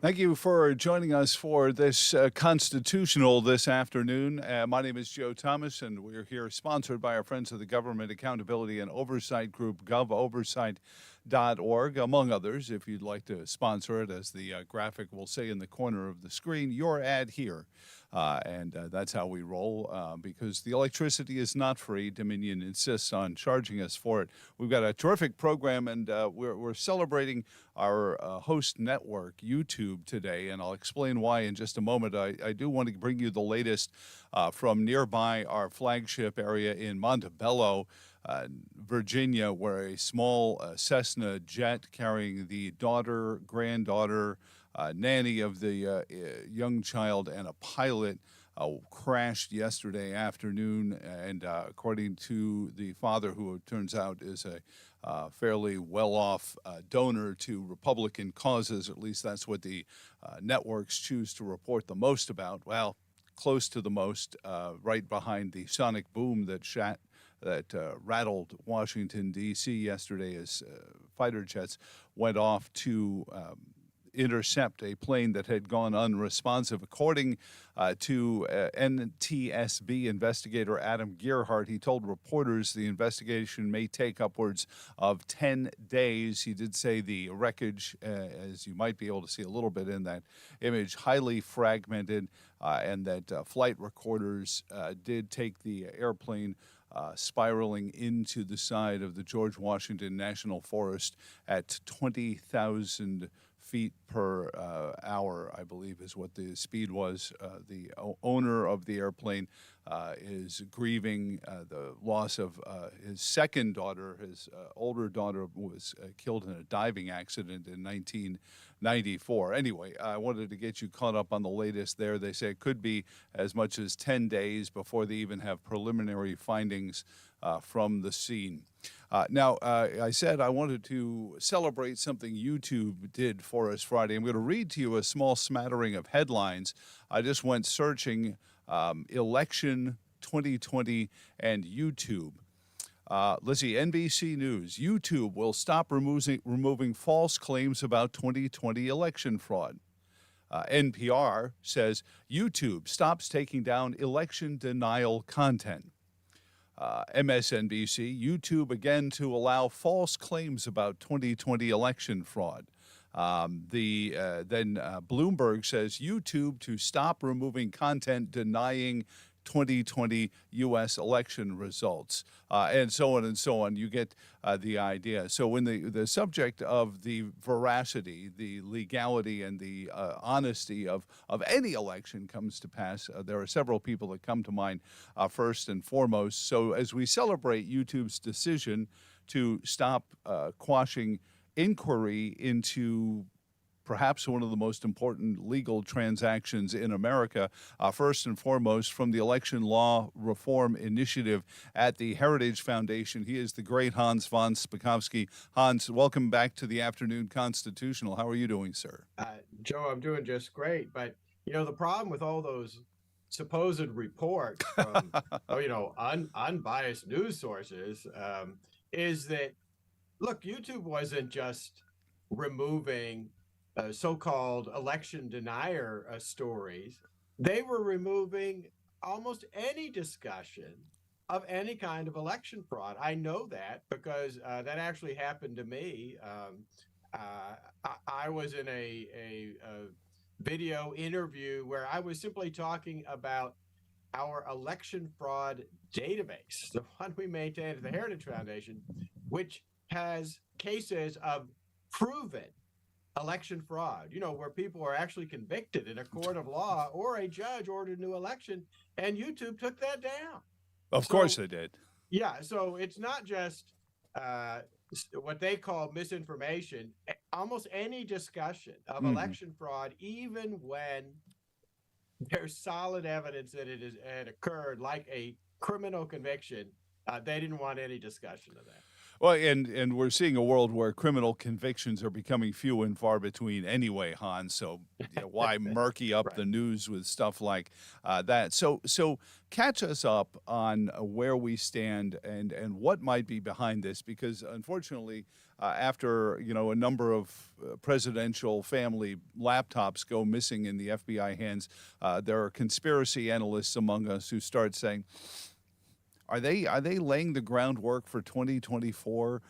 Thank you for joining us for this constitutional this afternoon. My name is Joe Thomas, and we're here sponsored by our friends of the Government Accountability and Oversight Group, govoversight.org, among others. If you'd like to sponsor it, as the graphic will say in the corner of the screen, your ad here. That's how we roll, because the electricity is not free. Dominion insists on charging us for it. We've got a terrific program, and we're celebrating our host network, YouTube, today, and I'll explain why in just a moment. I do want to bring you the latest from nearby our flagship area in Montebello, Virginia, where a small Cessna jet carrying the granddaughter, nanny of the young child, and a pilot crashed yesterday afternoon. And according to the father, who it turns out is a fairly well-off donor to Republican causes, at least that's what the networks choose to report the most about. Well, close to the most, right behind the sonic boom that rattled Washington, D.C. yesterday as fighter jets went off to intercept a plane that had gone unresponsive. According to NTSB investigator Adam Gearhart, he told reporters the investigation may take upwards of 10 days. He did say the wreckage, as you might be able to see a little bit in that image, highly fragmented, and that flight recorders did take the airplane spiraling into the side of the George Washington National Forest at 20,000 feet per hour, I believe is what the speed was. The owner of the airplane is grieving the loss of his second daughter. His older daughter was killed in a diving accident in 1994. Anyway, I wanted to get you caught up on the latest there. They say it could be as much as 10 days before they even have preliminary findings from the scene. Now, I said I wanted to celebrate something YouTube did for us Friday. I'm going to read to you a small smattering of headlines. I just went searching election 2020 and YouTube. Let's see, NBC News. YouTube will stop removing false claims about 2020 election fraud. NPR says YouTube stops taking down election denial content. MSNBC, YouTube again to allow false claims about 2020 election fraud. Then Bloomberg says YouTube to stop removing content denying 2020 U.S. election results, and so on and so on. You get the idea. So when the subject of the veracity, the legality, and the honesty of any election comes to pass, there are several people that come to mind first and foremost. So as we celebrate YouTube's decision to stop quashing inquiry into perhaps one of the most important legal transactions in America, first and foremost from the Election Law Reform Initiative at the Heritage Foundation. He is the great Hans vonSpakovsky. Hans, welcome back to the Afternoon Constitutional. How are you doing, sir? Joe, I'm doing just great. But, the problem with all those supposed reports from, unbiased news sources is that, look, YouTube wasn't just removing so-called election denier stories. They were removing almost any discussion of any kind of election fraud. I know that because that actually happened to me. I was in a video interview where I was simply talking about our election fraud database, the one we maintain at the Heritage Foundation, which has cases of proven election fraud, where people are actually convicted in a court of law or a judge ordered a new election, and YouTube took that down. Of course they did. Yeah, so it's not just what they call misinformation. Almost any discussion of election fraud, even when there's solid evidence that it had occurred, like a criminal conviction, they didn't want any discussion of that. Well, and we're seeing a world where criminal convictions are becoming few and far between anyway, Hans. So why murky up Right. the news with stuff like that? So catch us up on where we stand and what might be behind this, because unfortunately, after a number of presidential family laptops go missing in the FBI hands, there are conspiracy analysts among us who start saying, are they laying the groundwork for 2024?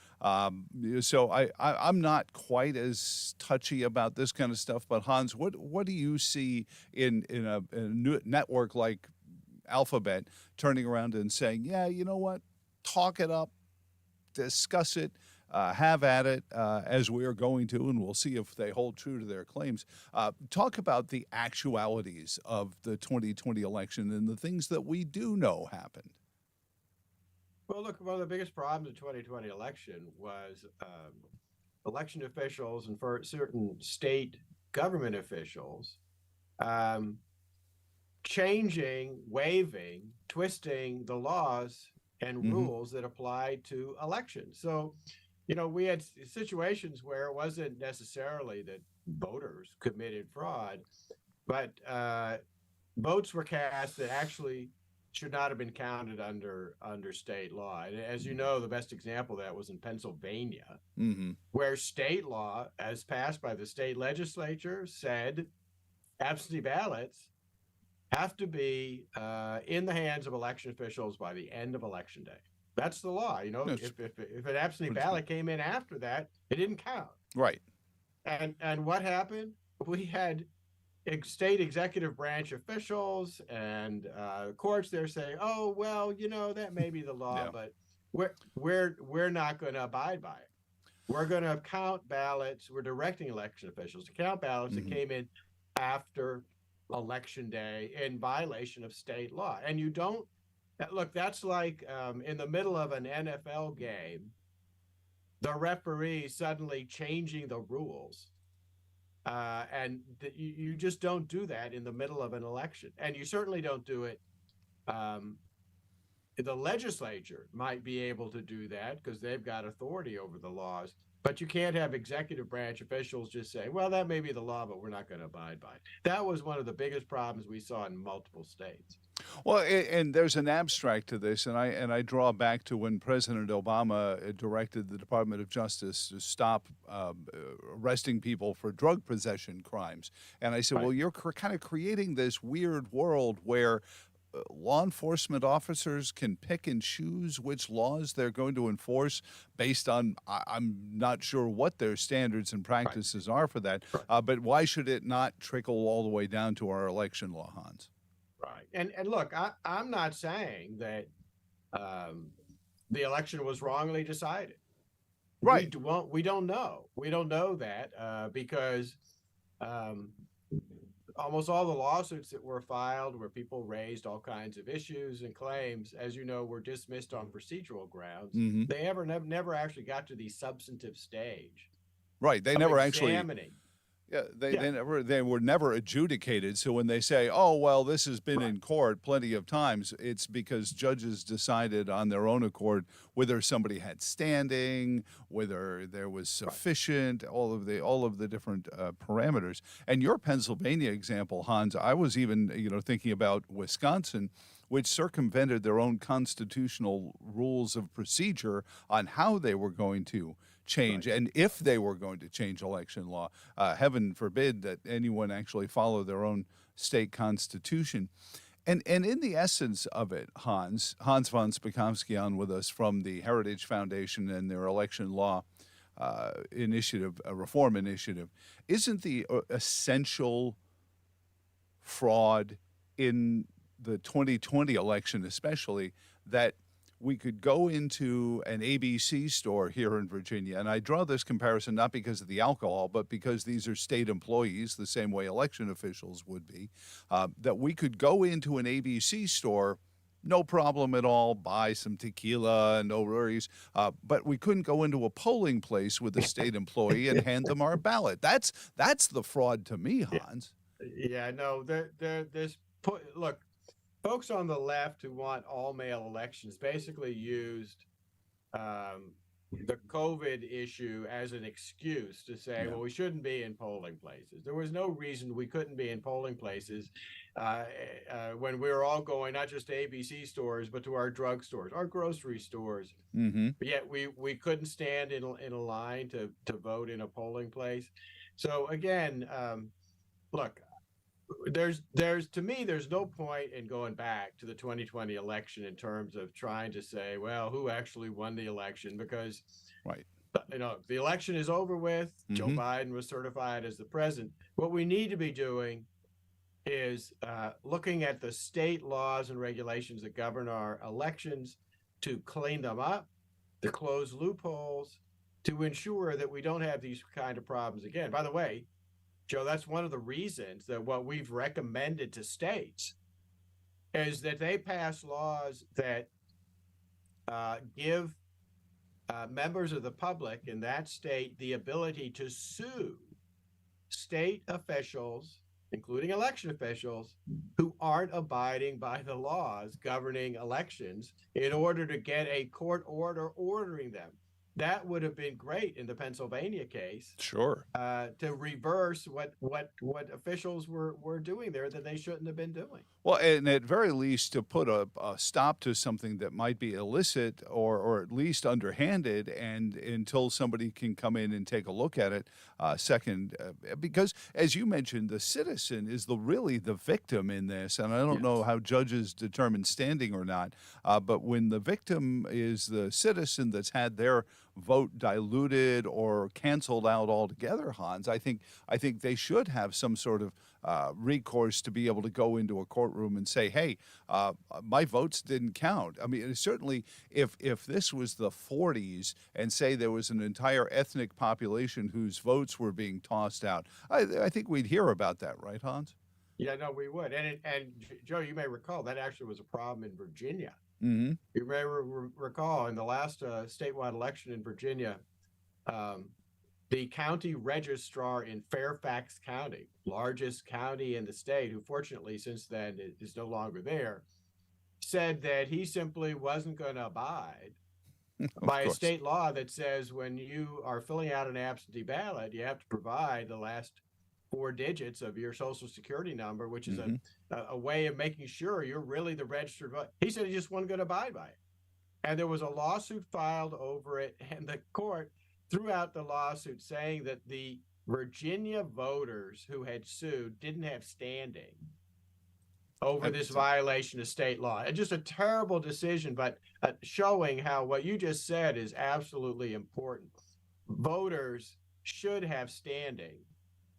So I'm not quite as touchy about this kind of stuff. But Hans, what do you see in a new network like Alphabet turning around and saying, yeah, you know what, talk it up, discuss it. Have at it as we are going to, and we'll see if they hold true to their claims. Talk about the actualities of the 2020 election and the things that we do know happened. Well, look, one of the biggest problems in the 2020 election was election officials and for certain state government officials changing, waiving, twisting the laws and Hmm. rules that apply to elections. So, we had situations where it wasn't necessarily that voters committed fraud, but votes were cast that actually should not have been counted under state law. And as you know, the best example of that was in Pennsylvania, Hmm. where state law, as passed by the state legislature, said absentee ballots have to be in the hands of election officials by the end of election day. That's the law. That's If an absentee pretty good. ballot came in after that, it didn't count. Right. And what happened? We had state executive branch officials and courts there saying, "Oh, well, that may be the law, Yeah. but we're not going to abide by it. We're going to count ballots. We're directing election officials to count ballots that Hmm. came in after election day in violation of state law." And you don't look. That's like in the middle of an NFL game, the referee suddenly changing the rules. You just don't do that in the middle of an election. And you certainly don't do it. The legislature might be able to do that because they've got authority over the laws. But you can't have executive branch officials just say, well, that may be the law, but we're not going to abide by it. That was one of the biggest problems we saw in multiple states. Well, and there's an abstract to this, and I draw back to when President Obama directed the Department of Justice to stop arresting people for drug possession crimes. And I said, Right. well, you're kind of creating this weird world where law enforcement officers can pick and choose which laws they're going to enforce based on, I'm not sure what their standards and Right. practices are for that. Right. But why should it not trickle all the way down to our election law, Hans? Right. And look, I'm not saying that the election was wrongly decided. Right. We don't know. We don't know that because almost all the lawsuits that were filed where people raised all kinds of issues and claims, as you know, were dismissed on procedural grounds. Hmm. They never actually got to the substantive stage Right. They of never actually. examining. Yeah, Yeah, they were never adjudicated. So when they say, "Oh, well, this has been right, in court plenty of times," it's because judges decided on their own accord whether somebody had standing, whether there was right. sufficient, all of the different parameters. And your Pennsylvania example, Hans, I was even thinking about Wisconsin, which circumvented their own constitutional rules of procedure on how they were going to change Right. and if they were going to change election law. Heaven forbid that anyone actually follow their own state constitution. And in the essence of it, Hans vonSpakovsky on with us from the Heritage Foundation and their election law initiative, reform initiative, isn't the essential fraud in the 2020 election, especially, that we could go into an ABC store here in Virginia, and I draw this comparison not because of the alcohol, but because these are state employees, the same way election officials would be, that we could go into an ABC store, no problem at all, buy some tequila, no worries, but we couldn't go into a polling place with a state employee and hand them our ballot. That's the fraud to me, Yeah, Hans. yeah. No, look, folks on the left who want all mail elections basically used the COVID issue as an excuse to say, Yeah. well, we shouldn't be in polling places. There was no reason we couldn't be in polling places when we were all going not just to ABC stores, but to our drugstores, our grocery stores. Mm-hmm. But yet we couldn't stand in a line to vote in a polling place. So again, look, there's to me there's no point in going back to the 2020 election in terms of trying to say, well, who actually won the election, because Right. the election is over with. Joe Mm-hmm. Biden was certified as the president. What we need to be doing is looking at the state laws and regulations that govern our elections to clean them up, to close loopholes, to ensure that we don't have these kind of problems again. By the way, Joe, that's one of the reasons that what we've recommended to states is that they pass laws that give members of the public in that state the ability to sue state officials, including election officials, who aren't abiding by the laws governing elections in order to get a court order ordering them. That would have been great in the Pennsylvania case. Sure. To reverse what officials were doing there that they shouldn't have been doing. Well, and at very least to put a stop to something that might be illicit or at least underhanded, and until somebody can come in and take a look at it. Second, because as you mentioned, the citizen is really the victim in this, and I don't know how judges determine standing or not. But when the victim is the citizen that's had their vote diluted or canceled out altogether, Hans, I think they should have some sort of recourse to be able to go into a courtroom and say, hey, my votes didn't count. I mean, certainly if this was the 40s and say there was an entire ethnic population whose votes were being tossed out, I think we'd hear about that, right, Hans? Yeah, no, we would. And Joe, you may recall that actually was a problem in Virginia. Mm-hmm. You may recall in the last statewide election in Virginia, the county registrar in Fairfax County, largest county in the state, who fortunately since then is no longer there, said that he simply wasn't going to abide by a state law that says when you are filling out an absentee ballot, you have to provide the last 4 digits of your social security number, which is a way of making sure you're really the registered voter. He said he just wasn't going to abide by it. And there was a lawsuit filed over it, and the court threw out the lawsuit saying that the Virginia voters who had sued didn't have standing over this violation of state law. And just a terrible decision, but showing how what you just said is absolutely important. Voters should have standing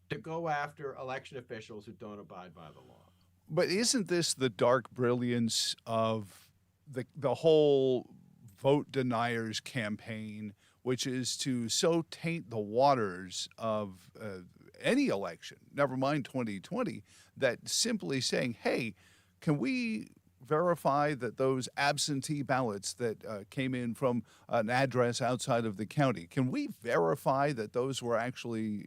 to go after election officials who don't abide by the law. But isn't this the dark brilliance of the whole vote deniers campaign, which is to so taint the waters of any election, never mind 2020, that simply saying, hey, can we verify that those absentee ballots that came in from an address outside of the county, can we verify that those were actually,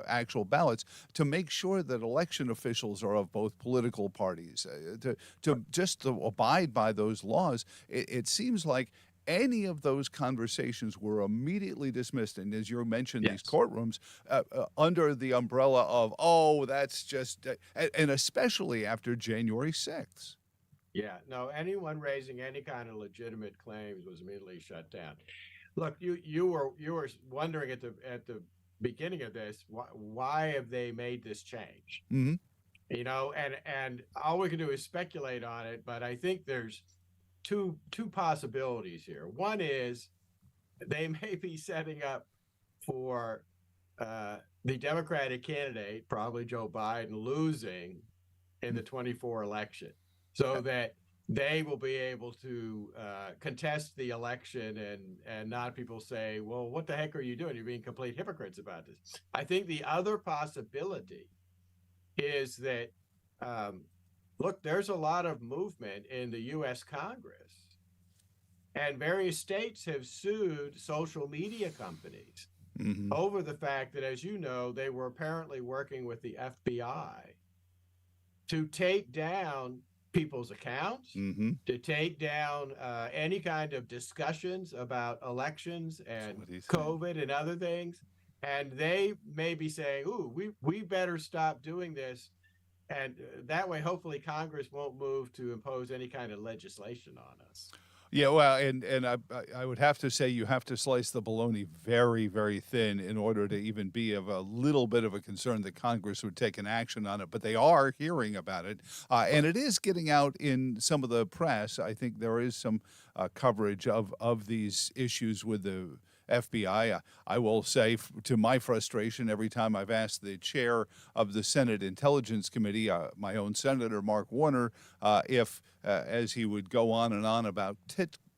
actual ballots, to make sure that election officials are of both political parties, to abide by those laws? It seems like any of those conversations were immediately dismissed, and as you mentioned, these courtrooms under the umbrella of, that's just, and especially after January 6th. Yeah, no, anyone raising any kind of legitimate claims was immediately shut down. Look, you were wondering at the beginning of this, why have they made this change? Mm-hmm. And all we can do is speculate on it, but I think there's two possibilities here. One is they may be setting up for the Democratic candidate, probably Joe Biden, losing in the 24 election, so that they will be able to contest the election and not people say, well, what the heck are you doing? You're being complete hypocrites about this. I think the other possibility is that, look, there's a lot of movement in the U.S. Congress, and various states have sued social media companies over the fact that, as you know, they were apparently working with the FBI to take down people's accounts, Mm-hmm. to take down any kind of discussions about elections and What do you think? COVID and other things. And they may be saying, ooh, we better stop doing this. And that way, hopefully, Congress won't move to impose any kind of legislation on us. Yeah, well, and I would have to say you have to slice the bologna very, very thin in order to even be of a little bit of a concern that Congress would take an action on it. But they are hearing about it, and it is getting out in some of the press. I think there is some coverage of these issues with the FBI. I will say, to my frustration, every time I've asked the chair of the Senate Intelligence Committee, my own Senator Mark Warner, if as he would go on and on about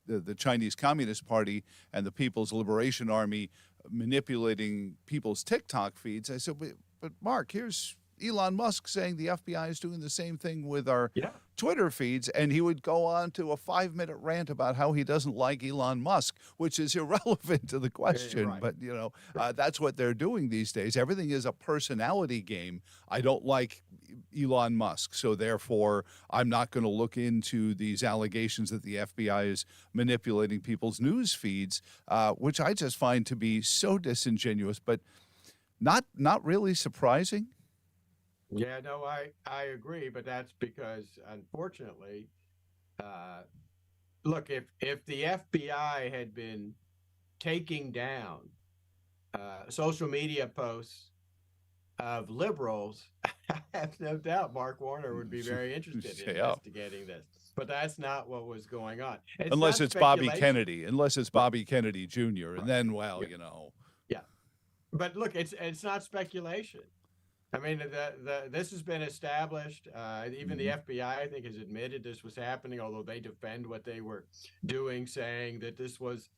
the Chinese Communist Party and the People's Liberation Army manipulating people's TikTok feeds, I said, but Mark, here's Elon Musk saying the FBI is doing the same thing with our Twitter feeds, and he would go on to a 5-minute rant about how he doesn't like Elon Musk, which is irrelevant to the question. Right. But, you know, that's what they're doing these days. Everything is a personality game. I don't like Elon Musk, so therefore I'm not going to look into these allegations that the FBI is manipulating people's news feeds, which I just find to be so disingenuous, but not really surprising. Yeah, no, I agree, but that's because, unfortunately, look, if the FBI had been taking down social media posts of liberals, I have no doubt Mark Warner would be very interested in investigating this. But that's not what was going on. Unless it's Bobby Kennedy, Jr., and then, well, you know. Yeah, but look, it's not speculation. I mean, this has been established. Even the FBI, I think, has admitted this was happening, although they defend what they were doing, saying that this was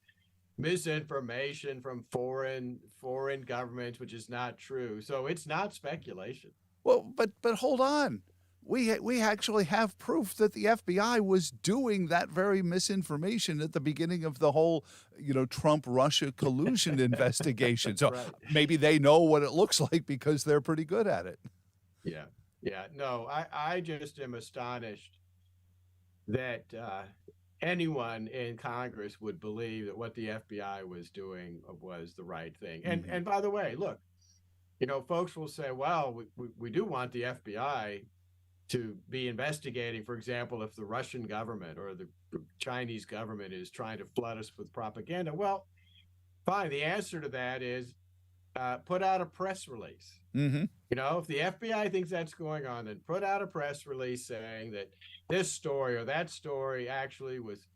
misinformation from foreign governments, which is not true. So it's not speculation. Well, but hold on. We actually have proof that the FBI was doing that very misinformation at the beginning of the whole, you know, Trump-Russia collusion investigation. So maybe they know what it looks like because they're pretty good at it. Yeah. No, I just am astonished that anyone in Congress would believe that what the FBI was doing was the right thing. And by the way, look, you know, folks will say, well, we do want the FBI to be investigating, for example, if the Russian government or the Chinese government is trying to flood us with propaganda. Well, fine. The answer to that is put out a press release. You know, if the FBI thinks that's going on, then put out a press release saying that this story or that story actually was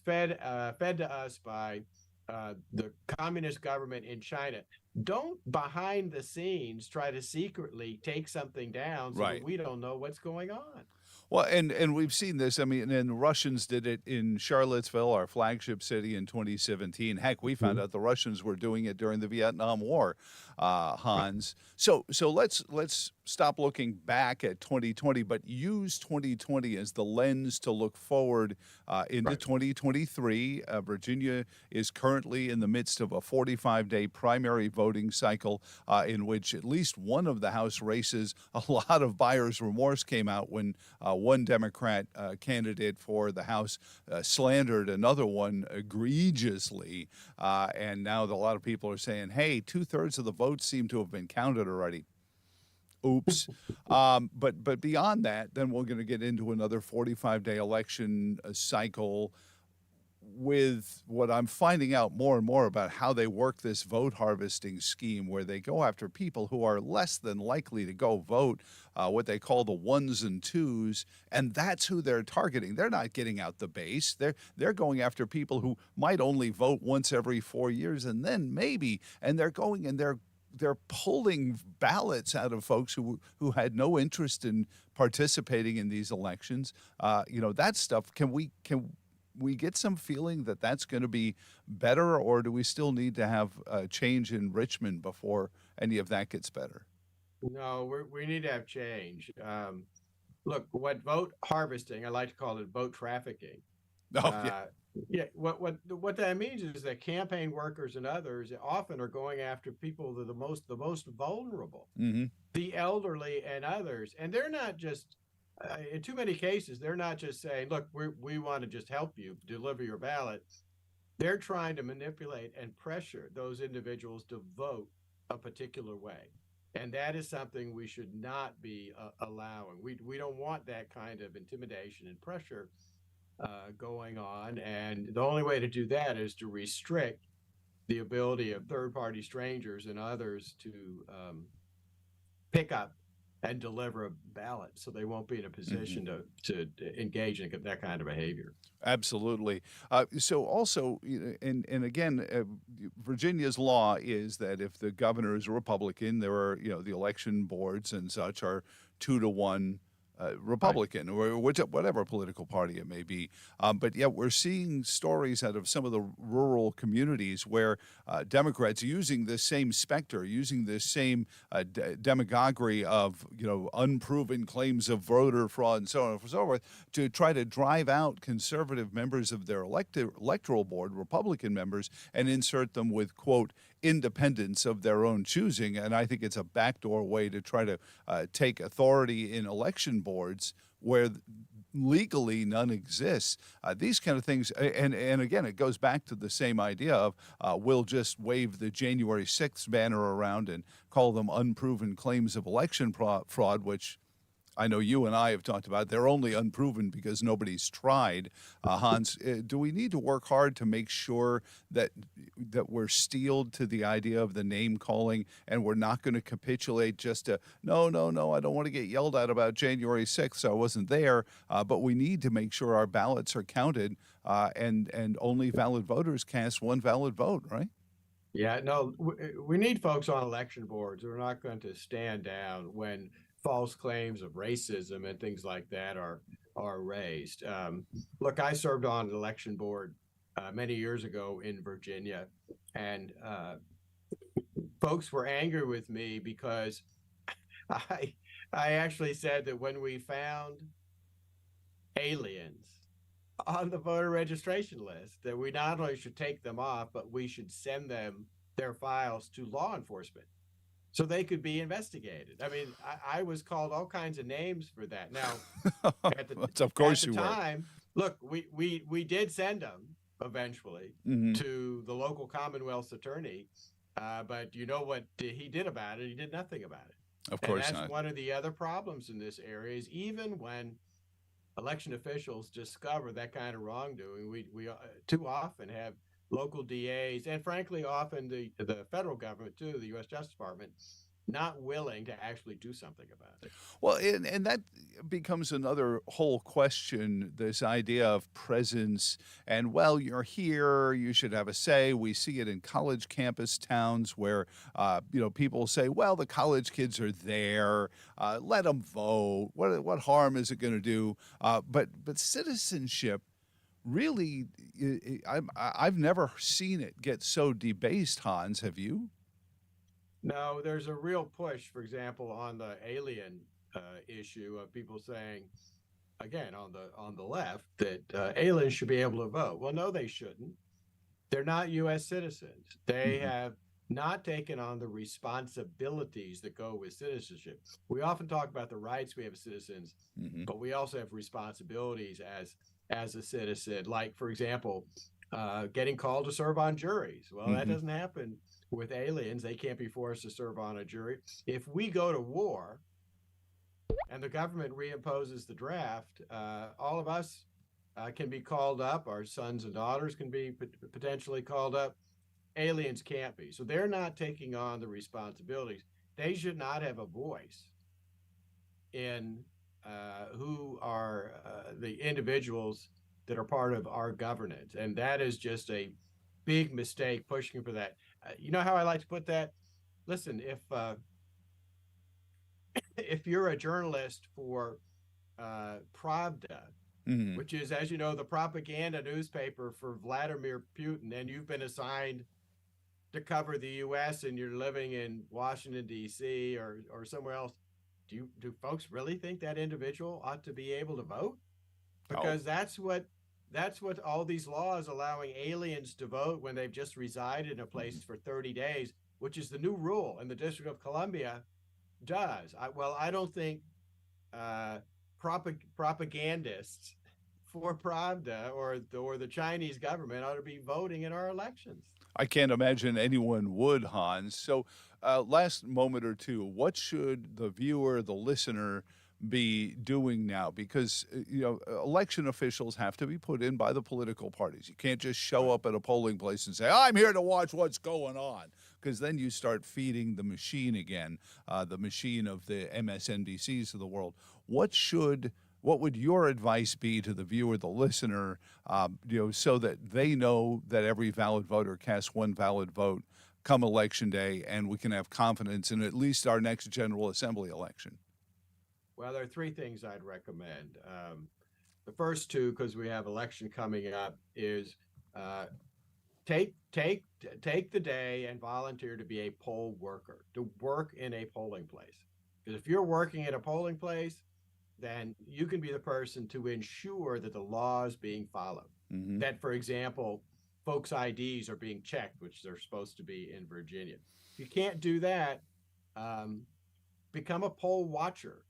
fed to us by the communist government in China. Don't behind the scenes try to secretly take something down so that we don't know what's going on. Well, and we've seen this. I mean, and the Russians did it in Charlottesville, our flagship city, in 2017. Heck, we found out the Russians were doing it during the Vietnam War, Hans. So let's stop looking back at 2020, but use 2020 as the lens to look forward into 2023. Virginia is currently in the midst of a 45-day primary voting cycle in which at least one of the House races, a lot of buyer's remorse came out when one Democrat candidate for the House slandered another one egregiously. And now a lot of people are saying, hey, 2/3 of the votes seem to have been counted already. Oops. But beyond that, then we're going to get into another 45-day election cycle with what I'm finding out more and more about how they work this vote harvesting scheme, where they go after people who are less than likely to go vote, what they call the ones and twos, and that's who they're targeting. They're not getting out the base. They're going after people who might only vote once every 4 years, and then maybe, and they're going and they're pulling ballots out of folks who had no interest in participating in these elections. You know, that stuff. Can we get some feeling that that's going to be better, or do we still need to have a change in Richmond before any of that gets better? No, we need to have change. Look, what vote harvesting, I like to call it vote trafficking. What that means is that campaign workers and others often are going after people that are the most vulnerable, the elderly and others, and they're not just in too many cases, they're not just saying, look, we want to just help you deliver your ballot. They're trying to manipulate and pressure those individuals to vote a particular way. And that is something we should not be allowing. We don't want that kind of intimidation and pressure going on. And the only way to do that is to restrict the ability of third-party strangers and others to pick up and deliver a ballot, so they won't be in a position to engage in that kind of behavior. Absolutely. So also, and again, Virginia's law is that if the governor is a Republican, there are, the election boards and such are 2-to-1 Republican or whatever political party it may be. But yet we're seeing stories out of some of the rural communities where Democrats using this same specter, using this same demagoguery of, unproven claims of voter fraud and so on and so forth to try to drive out conservative members of their electoral board, Republican members, and insert them with, quote, independents of their own choosing. And I think it's a backdoor way to try to take authority in election boards where legally none exists. These kind of things, and again, it goes back to the same idea of we'll just wave the January 6th banner around and call them unproven claims of election fraud, which I know you and I have talked about. They're only unproven because nobody's tried. Hans, do we need to work hard to make sure that we're steeled to the idea of the name calling and we're not going to capitulate just to, no, I don't want to get yelled at about January 6th, so I wasn't there, but we need to make sure our ballots are counted and only valid voters cast one valid vote, right? Yeah, no, we need folks on election boards who are not going to stand down when false claims of racism and things like that are raised. Look, I served on an election board many years ago in Virginia, and folks were angry with me because I actually said that when we found aliens on the voter registration list, that we not only should take them off, but we should send them their files to law enforcement so they could be investigated. I mean, I was called all kinds of names for that. Now, at the time, look, we did send them eventually to the local Commonwealth's attorney, but you know what he did about it? He did nothing about it. Of course not. That's one of the other problems in this area is even when election officials discover that kind of wrongdoing, we too often have local DAs, and frankly, often the federal government too, the U.S. Justice Department, not willing to actually do something about it. Well, and that becomes another whole question, this idea of presence and, well, you're here, you should have a say. We see it in college campus towns where, people say, well, the college kids are there, let them vote. What harm is it going to do? But citizenship, really, I've never seen it get so debased, Hans. Have you? No, there's a real push, for example, on the alien issue of people saying, again, on the left, that aliens should be able to vote. Well, no, they shouldn't. They're not U.S. citizens. They have not taken on the responsibilities that go with citizenship. We often talk about the rights we have as citizens, but we also have responsibilities as a citizen. Like, for example, getting called to serve on juries. Well, that doesn't happen with aliens. They can't be forced to serve on a jury. If we go to war and the government reimposes the draft, all of us can be called up. Our sons and daughters can be potentially called up. Aliens can't be. So they're not taking on the responsibilities. They should not have a voice in who are the individuals that are part of our governance. And that is just a big mistake, pushing for that. You know how I like to put that? Listen, if you're a journalist for Pravda, which is, as you know, the propaganda newspaper for Vladimir Putin, and you've been assigned to cover the U.S. and you're living in Washington, D.C. or somewhere else, do folks really think that individual ought to be able to vote? Because that's what all these laws allowing aliens to vote when they've just resided in a place for 30 days, which is the new rule in the District of Columbia, does. I don't think propagandists for Pravda or the Chinese government ought to be voting in our elections. I can't imagine anyone would, Hans. So, last moment or two, what should the viewer, the listener, be doing now? Because election officials have to be put in by the political parties. You can't just show up at a polling place and say, "I'm here to watch what's going on," because then you start feeding the machine again, the machine of the MSNBCs of the world. What would your advice be to the viewer, the listener, so that they know that every valid voter casts one valid vote come election day, and we can have confidence in at least our next General Assembly election? Well, there are three things I'd recommend. The first two, because we have election coming up, is take the day and volunteer to be a poll worker, to work in a polling place. Because if you're working in a polling place, then you can be the person to ensure that the law is being followed. Mm-hmm. That, for example, folks' IDs are being checked, which they're supposed to be in Virginia. If you can't do that, become a poll watcher.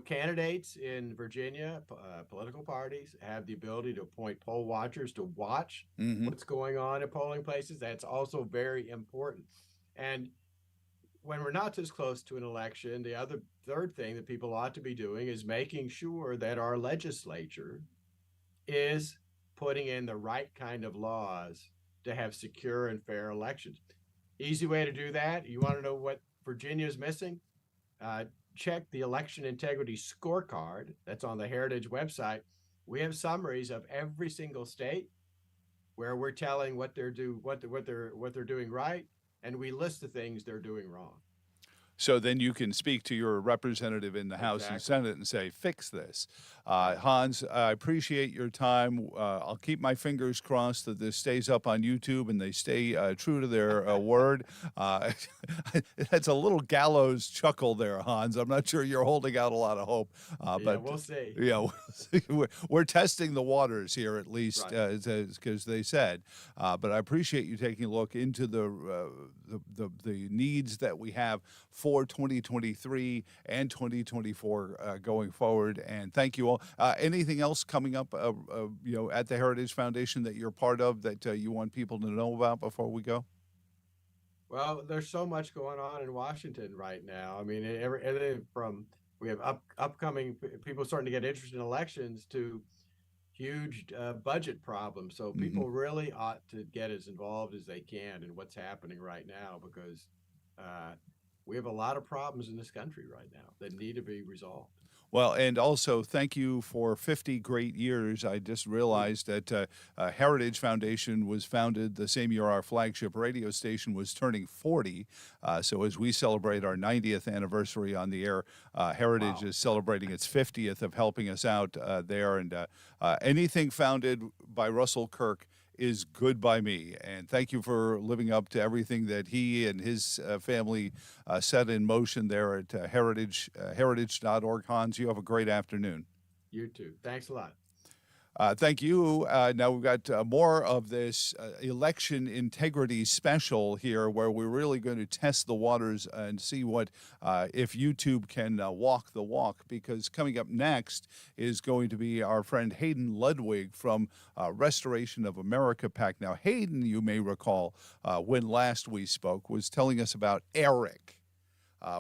Candidates in Virginia, political parties, have the ability to appoint poll watchers to watch what's going on at polling places. That's also very important. And when we're not this close to an election, the third thing that people ought to be doing is making sure that our legislature is putting in the right kind of laws to have secure and fair elections. Easy way to do that. You want to know what Virginia is missing? Check the election integrity scorecard that's on the Heritage website. We have summaries of every single state where we're telling what they're doing right, and we list the things they're doing wrong. So then you can speak to your representative in the House and Senate and say, fix this. Hans, I appreciate your time. I'll keep my fingers crossed that this stays up on YouTube and they stay true to their word. That's a little gallows chuckle there, Hans. I'm not sure you're holding out a lot of hope. But we'll see. Yeah, we're testing the waters here, at least, because they said. But I appreciate you taking a look into the needs that we have for 2023 and 2024 going forward. And thank you all. Anything else coming up, at the Heritage Foundation that you're part of that you want people to know about before we go? Well, there's so much going on in Washington right now. I mean, everything from we have upcoming people starting to get interested in elections to huge budget problems. So people really ought to get as involved as they can in what's happening right now, because we have a lot of problems in this country right now that need to be resolved. Well, and also thank you for 50 great years. I just realized that Heritage Foundation was founded the same year our flagship radio station was turning 40. So as we celebrate our 90th anniversary on the air, Heritage is celebrating its 50th of helping us out there. And anything founded by Russell Kirk is good by me. And thank you for living up to everything that he and his family set in motion there at heritage.org. Hans, you have a great afternoon. You too. Thanks a lot. Thank you. Now we've got more of this election integrity special here, where we're really going to test the waters and see what if YouTube can walk the walk. Because coming up next is going to be our friend Hayden Ludwig from Restoration of America PAC. Now, Hayden, you may recall, when last we spoke, was telling us about E.R.I.C.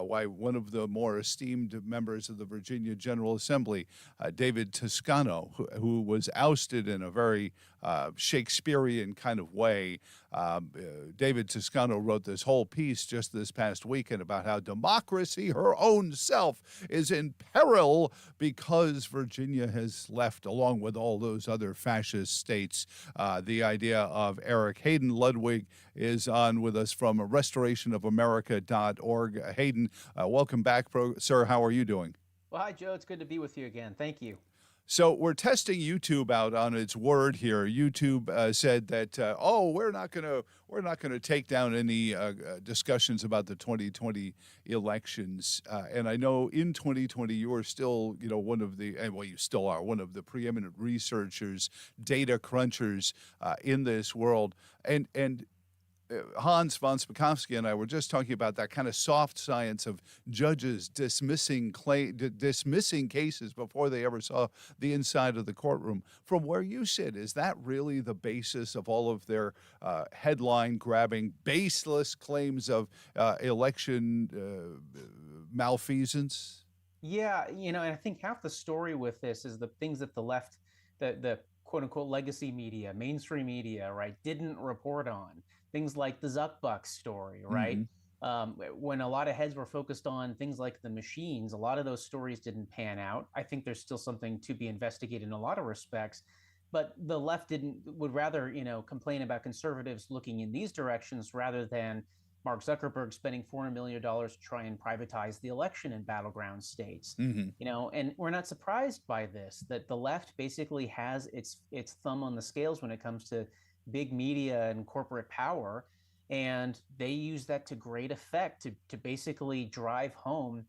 Why one of the more esteemed members of the Virginia General Assembly, David Toscano, who was ousted in a very Shakespearean kind of way. David Toscano wrote this whole piece just this past weekend about how democracy, her own self, is in peril because Virginia has left, along with all those other fascist states, the idea of E.R.I.C. Hayden Ludwig is on with us from restorationofamerica.org. Hayden, welcome back, sir. How are you doing? Well, hi, Joe. It's good to be with you again. Thank you. So we're testing YouTube out on its word here. YouTube said that we're not going to take down any discussions about the 2020 elections. And I know in 2020 you are still, one of the you still are one of the preeminent researchers, data crunchers in this world. And Hans vonSpakovsky and I were just talking about that kind of soft science of judges dismissing cases before they ever saw the inside of the courtroom. From where you sit, is that really the basis of all of their headline-grabbing, baseless claims of election malfeasance? Yeah, and I think half the story with this is the things that the left, the quote unquote legacy media, mainstream media, right, didn't report on. Things like the Zuckbuck story, right? When a lot of heads were focused on things like the machines, a lot of those stories didn't pan out. I think there's still something to be investigated in a lot of respects, but the left would rather, complain about conservatives looking in these directions rather than Mark Zuckerberg spending $400 million to try and privatize the election in battleground states. And we're not surprised by this, that the left basically has its thumb on the scales when it comes to big media and corporate power. And they use that to great effect to basically drive home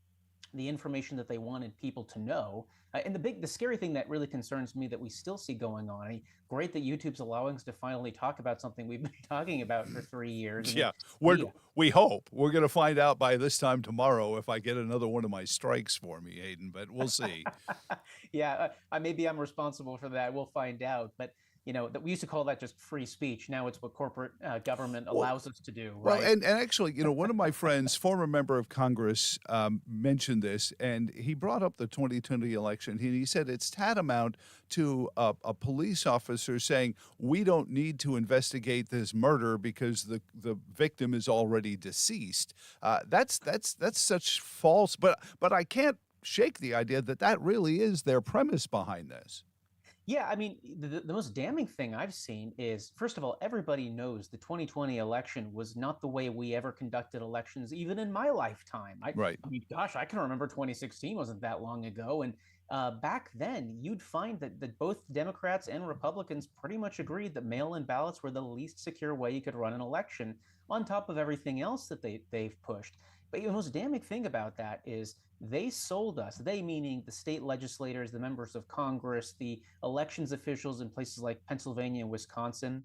the information that they wanted people to know. And the scary thing that really concerns me that we still see going on, I mean, great that YouTube's allowing us to finally talk about something we've been talking about for 3 years. Yeah, we hope. We're going to find out by this time tomorrow if I get another one of my strikes for me, Hayden, but we'll see. Yeah, maybe I'm responsible for that. We'll find out. But that we used to call that just free speech. Now it's what corporate government allows us to do, right? Well, and actually, one of my friends, former member of Congress, mentioned this, and he brought up the 2020 election. And he said it's tantamount to a police officer saying, we don't need to investigate this murder because the victim is already deceased. That's such false, but I can't shake the idea that really is their premise behind this. Yeah, I mean, the most damning thing I've seen is, first of all, everybody knows the 2020 election was not the way we ever conducted elections, even in my lifetime. Right. I mean, gosh, I can remember 2016 wasn't that long ago. And back then, you'd find that both Democrats and Republicans pretty much agreed that mail-in ballots were the least secure way you could run an election, on top of everything else that they've pushed. But the most damning thing about that is they sold us, they meaning the state legislators, the members of Congress, the elections officials in places like Pennsylvania and Wisconsin.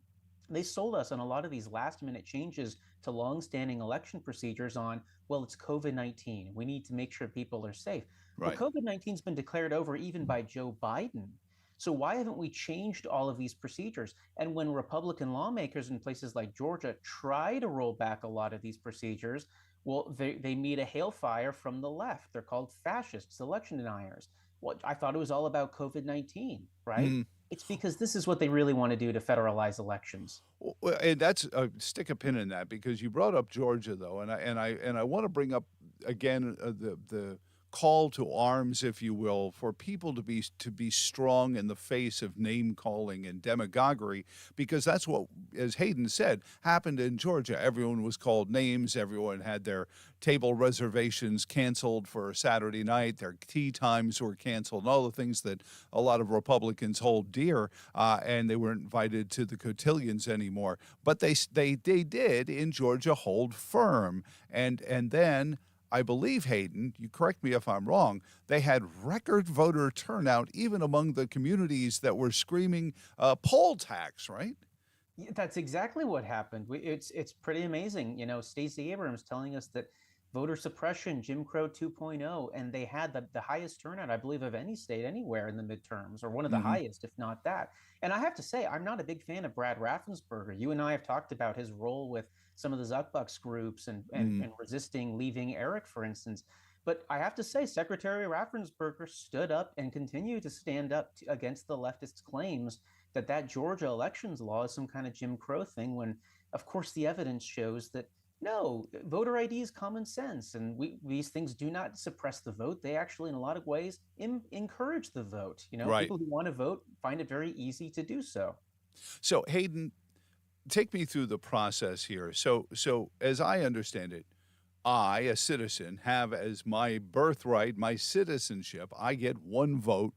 They sold us on a lot of these last minute changes to longstanding election procedures on, well, it's COVID-19. We need to make sure people are safe. Right. Well, COVID-19 has been declared over even by Joe Biden. So why haven't we changed all of these procedures? And when Republican lawmakers in places like Georgia try to roll back a lot of these procedures, well, they meet a hailfire from the left. They're called fascists, election deniers. Well, I thought it was all about COVID-19, right? It's because this is what they really want to do to federalize elections. Well, and that's stick a pin in that, because you brought up Georgia, though, and I want to bring up again the call to arms, if you will, for people to be strong in the face of name calling and demagoguery, because that's what, as Hayden said, happened in Georgia. Everyone was called names. Everyone had their table reservations canceled for Saturday night. Their tea times were canceled, and all the things that a lot of Republicans hold dear, and they weren't invited to the cotillions anymore. But they did in Georgia hold firm, and then, I believe, Hayden, you correct me if I'm wrong, they had record voter turnout even among the communities that were screaming poll tax, right? Yeah, that's exactly what happened. It's pretty amazing. Stacey Abrams telling us that voter suppression, Jim Crow 2.0, and they had the highest turnout, I believe, of any state anywhere in the midterms, or one of the highest, if not that. And I have to say, I'm not a big fan of Brad Raffensperger. You and I have talked about his role with some of the Zuckbucks groups and resisting leaving E.R.I.C, for instance. But I have to say, Secretary Raffensperger stood up and continued to stand up against the leftists' claims that Georgia elections law is some kind of Jim Crow thing, when, of course, the evidence shows that no, voter ID is common sense, and these things do not suppress the vote. They actually, in a lot of ways, encourage the vote. Right. People who want to vote find it very easy to do so. So, Hayden, take me through the process here. So as I understand it, I, a citizen, have as my birthright, my citizenship, I get one vote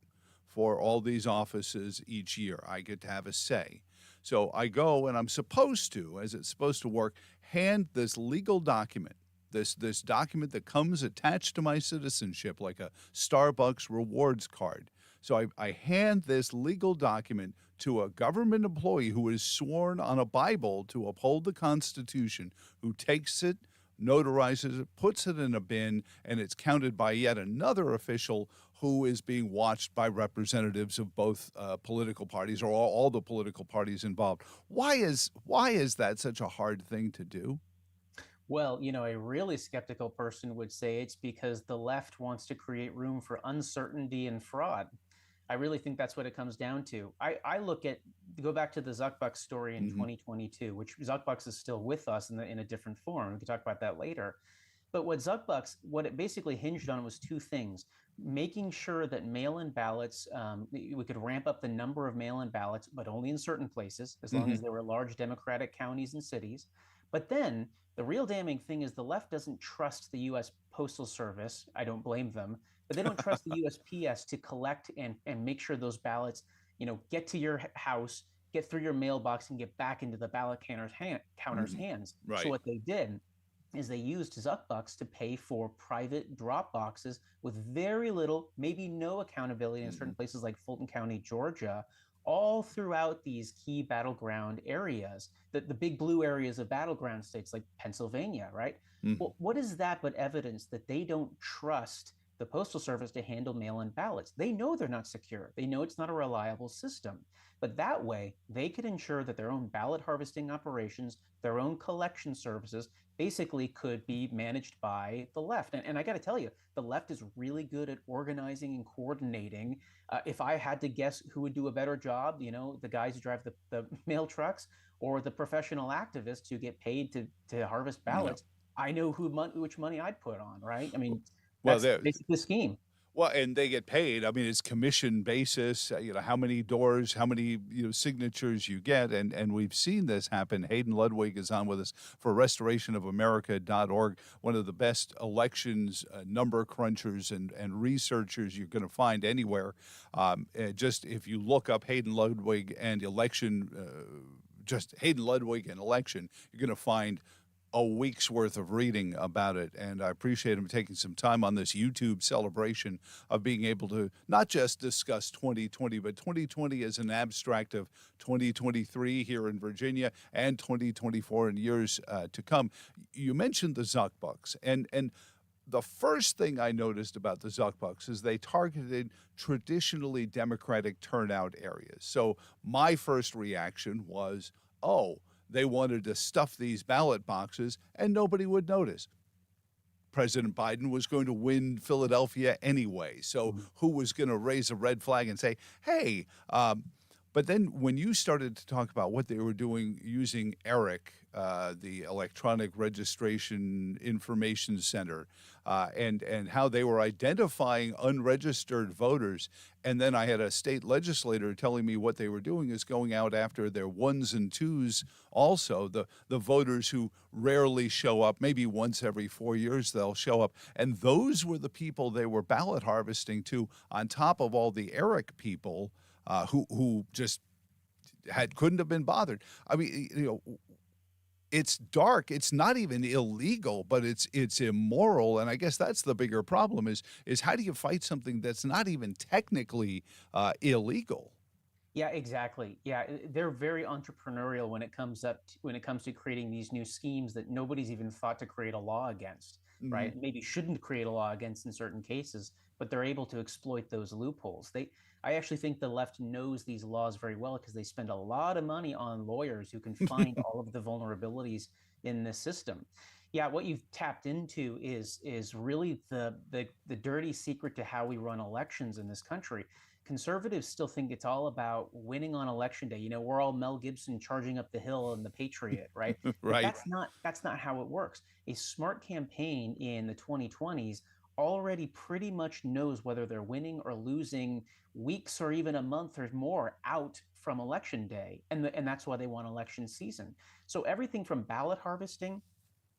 for all these offices each year. I get to have a say. So I go, and I'm supposed to, as it's supposed to work, hand this legal document, this document that comes attached to my citizenship like a Starbucks rewards card, So I hand this legal document to a government employee who is sworn on a Bible to uphold the Constitution, who takes it, notarizes it, puts it in a bin, and it's counted by yet another official who is being watched by representatives of both political parties, or all the political parties involved. Why is that such a hard thing to do? Well, a really skeptical person would say it's because the left wants to create room for uncertainty and fraud. I really think that's what it comes down to. I look at, go back to the Zuckbucks story in Hmm. 2022, which Zuckbucks is still with us in a different form. We can talk about that later. But what it basically hinged on was two things: making sure that mail-in ballots, we could ramp up the number of mail-in ballots, but only in certain places, as long Hmm. as there were large Democratic counties and cities. But then the real damning thing is the left doesn't trust the U.S. Postal Service. I don't blame them, but they don't trust the USPS to collect and make sure those ballots, get to your house, get through your mailbox, and get back into the ballot counter's Hmm. hands. So Right. what they did is they used Zuckbucks to pay for private drop boxes with very little, maybe no accountability in certain Hmm. places like Fulton County, Georgia, all throughout these key battleground areas, the big blue areas of battleground states like Pennsylvania, right? Hmm. Well, what is that but evidence that they don't trust the Postal Service to handle mail in ballots? They know they're not secure. They know it's not a reliable system. But that way, they could ensure that their own ballot harvesting operations, their own collection services, basically could be managed by the left. And I got to tell you, the left is really good at organizing and coordinating. If I had to guess who would do a better job, the guys who drive the mail trucks or the professional activists who get paid to harvest Yeah. ballots, I know which money I'd put on, right? I mean, Well, that's there. basically the scheme. Well, and they get paid. I mean, it's commission basis. How many doors, how many signatures you get, and we've seen this happen. Hayden Ludwig is on with us for Restoration of America.org, one of the best elections number crunchers and researchers you're going to find anywhere. Just if you look up Hayden Ludwig and election, just Hayden Ludwig and election, you're going to find a week's worth of reading about it. And I appreciate him taking some time on this YouTube celebration of being able to not just discuss 2020, but 2020 as an abstract of 2023 here in Virginia and 2024 and years to come. You mentioned the Zuckbucks, and the first thing I noticed about the Zuckbucks is they targeted traditionally Democratic turnout areas. So my first reaction was, oh, they wanted to stuff these ballot boxes and nobody would notice. President Biden was going to win Philadelphia anyway. So Mhm. who was going to raise a red flag and say, hey, but then when you started to talk about what they were doing using E.R.I.C, the Electronic Registration Information Center, and how they were identifying unregistered voters, and then I had a state legislator telling me what they were doing is going out after their ones and twos, also the voters who rarely show up, maybe once every 4 years they'll show up, and those were the people they were ballot harvesting to, on top of all the E.R.I.C people who just couldn't have been bothered. I mean, it's dark. It's not even illegal, but it's immoral. And I guess that's the bigger problem is how do you fight something that's not even technically illegal? Yeah, exactly. Yeah, they're very entrepreneurial when it comes to creating these new schemes that nobody's even thought to create a law against, Hmm. right? Maybe shouldn't create a law against in certain cases, but they're able to exploit those loopholes. I actually think the left knows these laws very well because they spend a lot of money on lawyers who can find all of the vulnerabilities in this system. Yeah, what you've tapped into is really the dirty secret to how we run elections in this country. Conservatives still think it's all about winning on election day. We're all Mel Gibson charging up the hill and the Patriot, right? But Right. that's not how it works. A smart campaign in the 2020s already pretty much knows whether they're winning or losing weeks or even a month or more out from election day, and that's why they want election season. So everything from ballot harvesting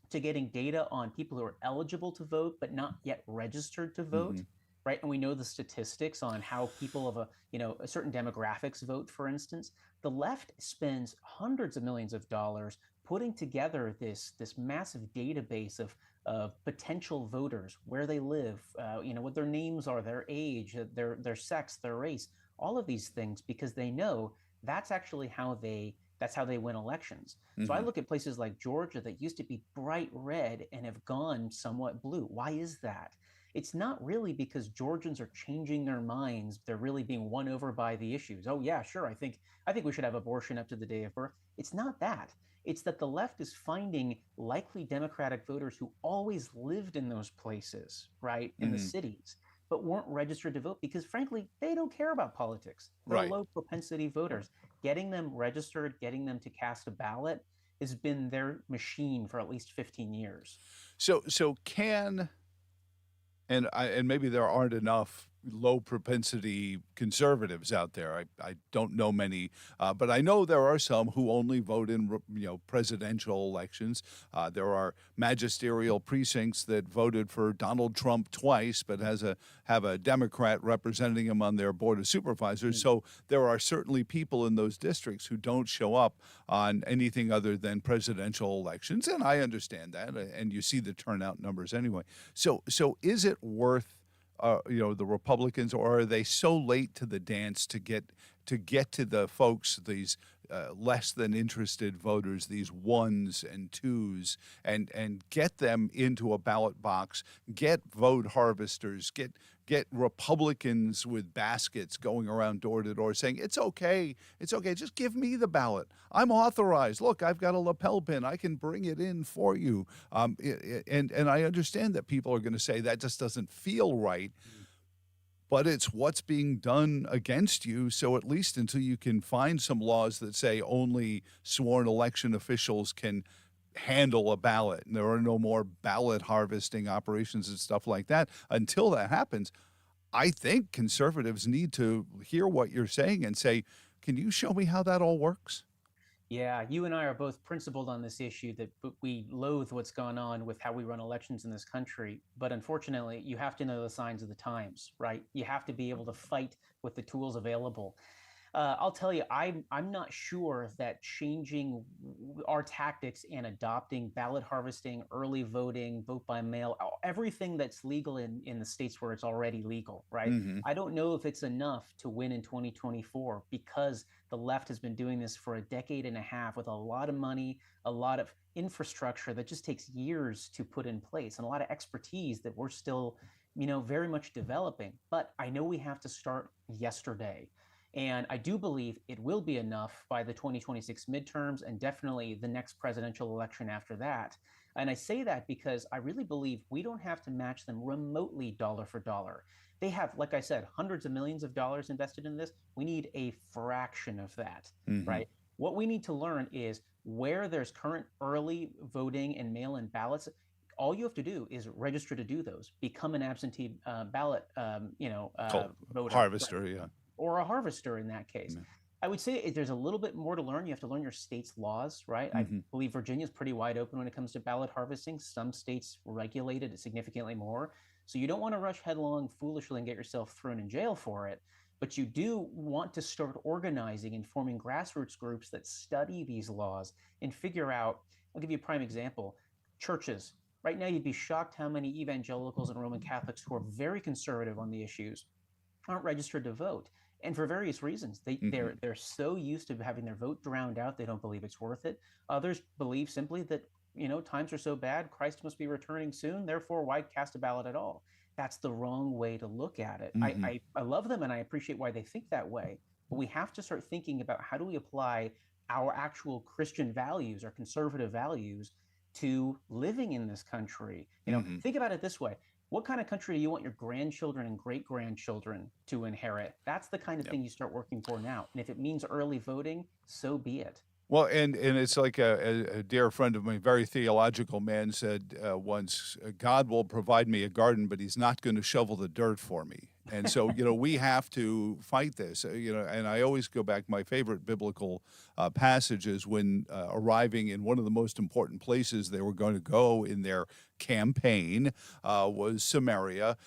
to getting data on people who are eligible to vote but not yet registered to vote, Hmm. right? And we know the statistics on how people of a certain demographics vote, for instance. The left spends hundreds of millions of dollars putting together this massive database of potential voters, where they live, what their names are, their age, their sex, their race, all of these things, because they know that's actually that's how they win elections. So I Hmm. look at places like Georgia that used to be bright red and have gone somewhat blue. Why is that? It's not really because Georgians are changing their minds. They're really being won over by the issues. Oh yeah, sure. I think we should have abortion up to the day of birth. It's not that. It's that the left is finding likely Democratic voters who always lived in those places, right, in the Hmm. cities, but weren't registered to vote because, frankly, they don't care about politics. They're Right. low propensity voters. Getting them registered, getting them to cast a ballot has been their machine for at least 15 years. So and maybe there aren't enough low propensity conservatives out there. I don't know many, but I know there are some who only vote in presidential elections. There are magisterial precincts that voted for Donald Trump twice, but have a Democrat representing him on their board of supervisors. So there are certainly people in those districts who don't show up on anything other than presidential elections, and I understand that. And you see the turnout numbers anyway. So is it worth the Republicans, or are they so late to the dance to get to the folks, these less than interested voters, these ones and twos, and get them into a ballot box, get vote harvesters, get Republicans with baskets going around door to door saying, it's okay, just give me the ballot. I'm authorized. Look, I've got a lapel pin. I can bring it in for you. And I understand that people are going to say that just doesn't feel right, but it's what's being done against you. So at least until you can find some laws that say only sworn election officials can handle a ballot and there are no more ballot harvesting operations and stuff like that, until that happens, I think conservatives need to hear what you're saying and say, can you show me how that all works? Yeah, you and I are both principled on this issue that we loathe what's gone on with how we run elections in this country. But unfortunately, you have to know the signs of the times, right? You have to be able to fight with the tools available. I'll tell you, I'm not sure that changing our tactics and adopting ballot harvesting, early voting, vote by mail, everything that's legal in the states where it's already legal, right? Hmm. I don't know if it's enough to win in 2024 because the left has been doing this for a decade and a half with a lot of money, a lot of infrastructure that just takes years to put in place, and a lot of expertise that we're still, very much developing. But I know we have to start yesterday. And I do believe it will be enough by the 2026 midterms and definitely the next presidential election after that. And I say that because I really believe we don't have to match them remotely dollar for dollar. They have, like I said, hundreds of millions of dollars invested in this. We need a fraction of that, Hmm. right? What we need to learn is where there's current early voting and mail in ballots. All you have to do is register to do those, become an absentee ballot, voter, right? Harvester, yeah. Or a harvester in that case. Yeah. I would say there's a little bit more to learn. You have to learn your state's laws, right? I Hmm. believe Virginia is pretty wide open when it comes to ballot harvesting. Some states regulate it significantly more. So you don't want to rush headlong foolishly and get yourself thrown in jail for it. But you do want to start organizing and forming grassroots groups that study these laws and figure out. I'll give you a prime example. Churches. Right now, you'd be shocked how many evangelicals and Roman Catholics who are very conservative on the issues aren't registered to vote, and for various reasons. Hmm. They're so used to having their vote drowned out, they don't believe it's worth it. Others believe simply that times are so bad, Christ must be returning soon, therefore why cast a ballot at all? That's the wrong way to look at it. Hmm. I love them and I appreciate why they think that way, but we have to start thinking about how do we apply our actual Christian values, our conservative values, to living in this country. Hmm. Think about it this way: what kind of country do you want your grandchildren and great grandchildren to inherit? That's the kind of Yep. thing you start working for now. And if it means early voting, so be it. Well, and it's like a dear friend of mine, very theological man, said once, God will provide me a garden, but he's not going to shovel the dirt for me. And so, we have to fight this, and I always go back, my favorite biblical passage is when arriving in one of the most important places they were going to go in their campaign was Samaria,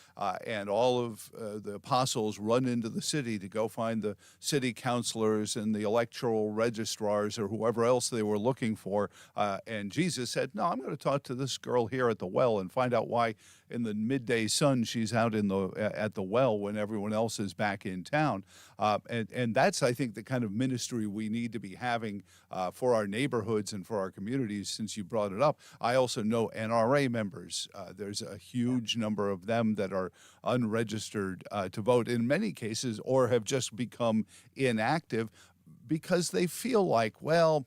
and all of the apostles run into the city to go find the city councilors and the electoral registrars or whoever else they were looking for. And Jesus said, no, I'm going to talk to this girl here at the well and find out why in the midday sun she's out at the well when everyone else is back in town. And that's, I think, the kind of ministry we need to be having for our neighborhoods and for our communities, since you brought it up. I also know NRA members. There's a huge number of them that are unregistered to vote in many cases, or have just become inactive because they feel like, well,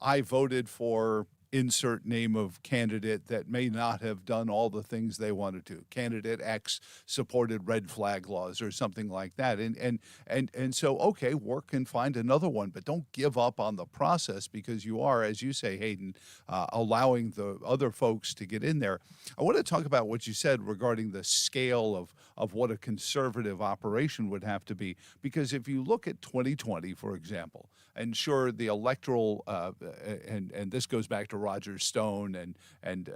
I voted for insert name of candidate that may not have done all the things they wanted to. Candidate X supported red flag laws or something like that. And so, okay, work and find another one, but don't give up on the process, because you are, as you say, Hayden, allowing the other folks to get in there. I want to talk about what you said regarding the scale of what a conservative operation would have to be, because if you look at 2020, for example, and sure, the electoral, and this goes back to Roger Stone and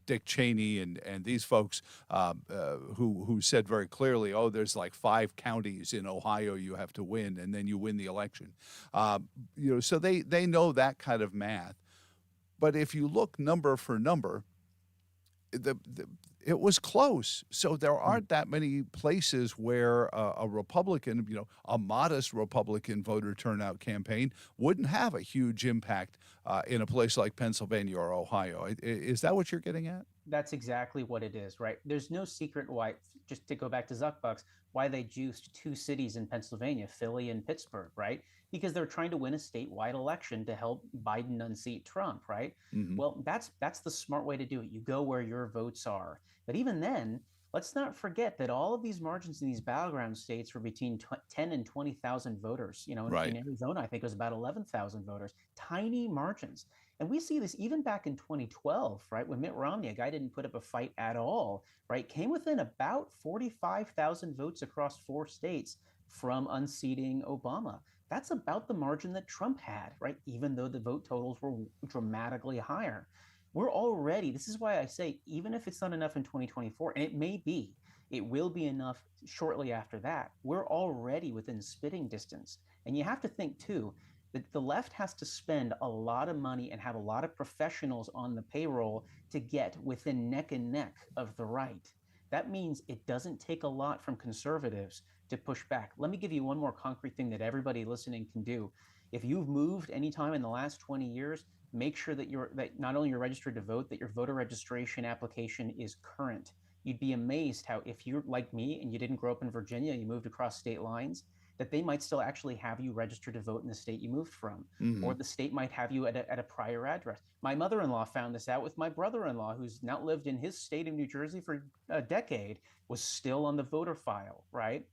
Dick Cheney and these folks who said very clearly, oh, there's like 5 counties in Ohio you have to win, and then you win the election. So they know that kind of math. But if you look number for number, it was close. So there aren't that many places where a Republican, a modest Republican voter turnout campaign wouldn't have a huge impact in a place like Pennsylvania or Ohio. Is that what you're getting at? That's exactly what it is, right? There's no secret why, just to go back to Zuckbucks, why they juiced 2 cities in Pennsylvania, Philly and Pittsburgh, right? Because they're trying to win a statewide election to help Biden unseat Trump, right? Mm-hmm. Well, that's the smart way to do it. You go where your votes are. But even then, let's not forget that all of these margins in these battleground states were between 10 and 20,000 voters. In Arizona, I think it was about 11,000 voters. Tiny margins. And we see this even back in 2012, right? When Mitt Romney, a guy didn't put up a fight at all, right? Came within about 45,000 votes across 4 states from unseating Obama. That's about the margin that Trump had, right? Even though the vote totals were dramatically higher. We're already, this is why I say, even if it's not enough in 2024, and it will be enough shortly after that, we're already within spitting distance. And you have to think too, that the left has to spend a lot of money and have a lot of professionals on the payroll to get within neck and neck of the right. That means it doesn't take a lot from conservatives to push back. Let me give you one more concrete thing that everybody listening can do. If you've moved anytime in the last 20 years, make sure that that not only you're registered to vote, that your voter registration application is current. You'd be amazed how, if you're like me and you didn't grow up in Virginia, you moved across state lines, that they might still actually have you registered to vote in the state you moved from, Mm-hmm. or the state might have you at a prior address. My mother-in-law found this out with my brother-in-law, who's now lived in his state of New Jersey for a decade, was still on the voter file, right?